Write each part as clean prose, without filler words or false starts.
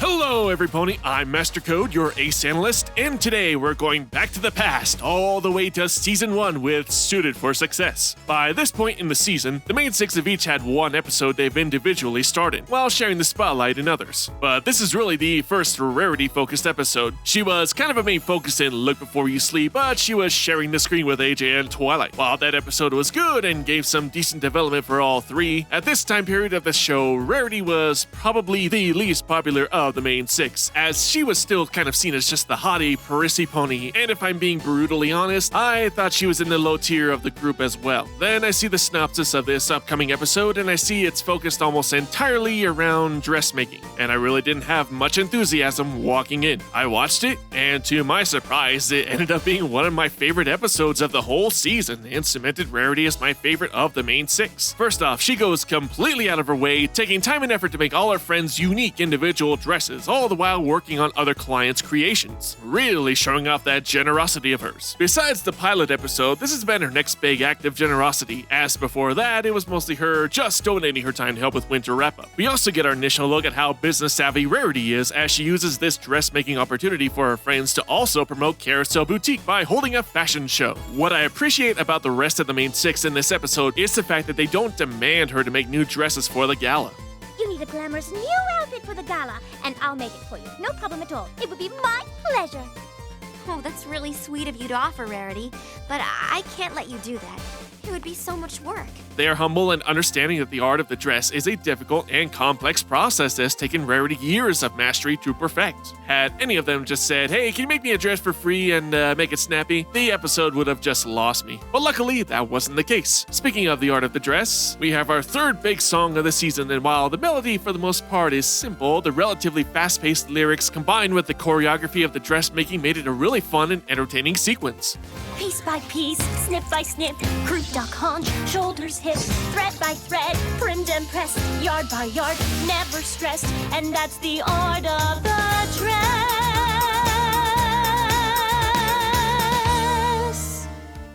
Hello everypony, I'm MasterCode, your ace analyst, and today we're going back to the past, all the way to Season 1 with Suited for Success. By this point in the season, the main six have each had one episode they've individually started, while sharing the spotlight in others. But this is really the first Rarity-focused episode. She was kind of a main focus in Look Before You Sleep, but she was sharing the screen with AJ and Twilight. While that episode was good and gave some decent development for all three, at this time period of the show, Rarity was probably the least popular of the main six, as she was still kind of seen as just the haughty, prissy pony, and if I'm being brutally honest, I thought she was in the low tier of the group as well. Then I see the synopsis of this upcoming episode, and I see it's focused almost entirely around dressmaking, and I really didn't have much enthusiasm walking in. I watched it, and to my surprise, it ended up being one of my favorite episodes of the whole season, and cemented Rarity as my favorite of the main six. First off, she goes completely out of her way, taking time and effort to make all her friends unique individual dresses, all the while working on other clients' creations, really showing off that generosity of hers. Besides the pilot episode, this has been her next big act of generosity, as before that, it was mostly her just donating her time to help with winter wrap-up. We also get our initial look at how business-savvy Rarity is, as she uses this dressmaking opportunity for her friends to also promote Carousel Boutique by holding a fashion show. What I appreciate about the rest of the main six in this episode is the fact that they don't demand her to make new dresses for the gala. You need a glamorous new outfit for the gala, and I'll make it for you. No problem at all. It would be my pleasure. Oh, that's really sweet of you to offer, Rarity, but I can't let you do that. It would be so much work. They are humble and understanding that the art of the dress is a difficult and complex process that has taken Rarity years of mastery to perfect. Had any of them just said, hey, can you make me a dress for free and make it snappy, the episode would have just lost me. But luckily, that wasn't the case. Speaking of the art of the dress, we have our third big song of the season, and while the melody for the most part is simple, the relatively fast-paced lyrics combined with the choreography of the dressmaking made it a really fun and entertaining sequence. Piece by piece, snip by snip, croup, duck, haunch, shoulders, hips, thread by thread, primmed and pressed, yard by yard, never stressed, and that's the art of the dress.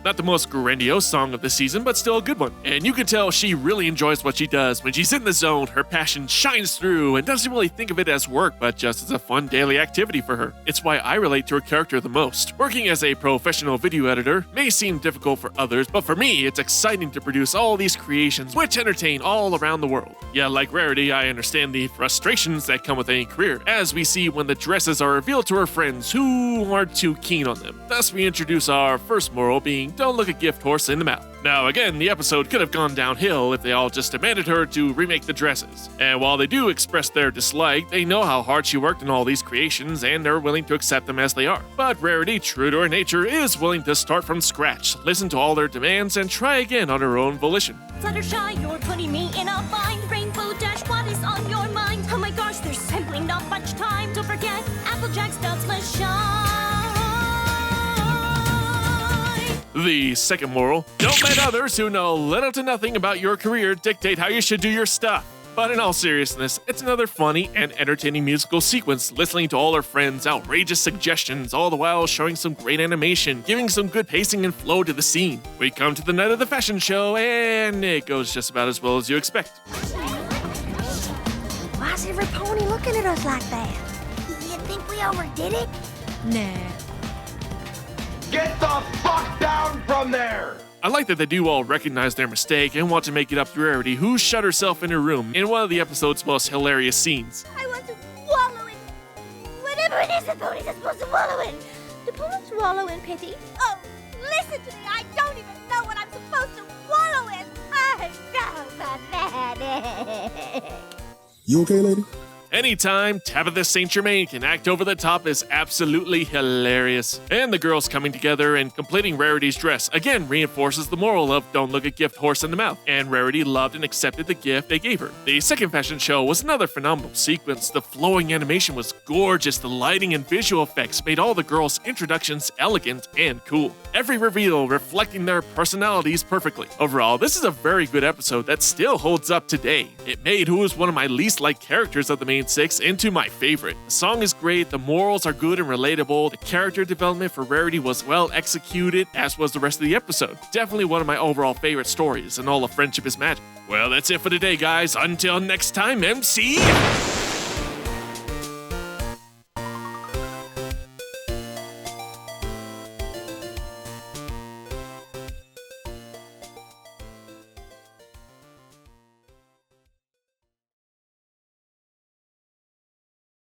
Not the most grandiose song of the season, but still a good one. And you can tell she really enjoys what she does. When she's in the zone, her passion shines through and doesn't really think of it as work, but just as a fun daily activity for her. It's why I relate to her character the most. Working as a professional video editor may seem difficult for others, but for me, it's exciting to produce all these creations which entertain all around the world. Yeah, like Rarity, I understand the frustrations that come with any career, as we see when the dresses are revealed to her friends who aren't too keen on them. Thus, we introduce our first moral being, don't look a gift horse in the mouth. Now again, the episode could have gone downhill if they all just demanded her to remake the dresses. And while they do express their dislike, they know how hard she worked on all these creations and they're willing to accept them as they are. But Rarity, true to her nature, is willing to start from scratch, listen to all their demands, and try again on her own volition. Fluttershy, you're putting me in a bind. Rainbow Dash, what is on your mind? Oh my gosh, there's simply not much time. Don't forget, Applejack's does must shine. The second moral, don't let others who know little to nothing about your career dictate how you should do your stuff. But in all seriousness, it's another funny and entertaining musical sequence, listening to all our friends' outrageous suggestions, all the while showing some great animation, giving some good pacing and flow to the scene. We come to the night of the fashion show, and it goes just about as well as you expect. Why's every pony looking at us like that? You think we overdid it? Nah. Get the fuck down from there! I like that they do all recognize their mistake and want to make it up to Rarity, who shut herself in her room in one of the episode's most hilarious scenes. I want to wallow in whatever it is the ponies are supposed to wallow in. Do ponies wallow in pity? Oh, listen to me. I don't even know what I'm supposed to wallow in. I'm so pathetic. You okay, lady? Anytime Tabitha St. Germain can act over the top is absolutely hilarious. And the girls coming together and completing Rarity's dress again reinforces the moral of don't look a gift horse in the mouth, and Rarity loved and accepted the gift they gave her. The second fashion show was another phenomenal sequence. The flowing animation was gorgeous, the lighting and visual effects made all the girls' introductions elegant and cool. Every reveal reflecting their personalities perfectly. Overall, this is a very good episode that still holds up today. It made who was one of my least liked characters of the main six into my favorite. The song is great, the morals are good and relatable, the character development for Rarity was well executed, as was the rest of the episode. Definitely one of my overall favorite stories, and all of Friendship is Magic. Well, that's it for today, guys. Until next time, MC...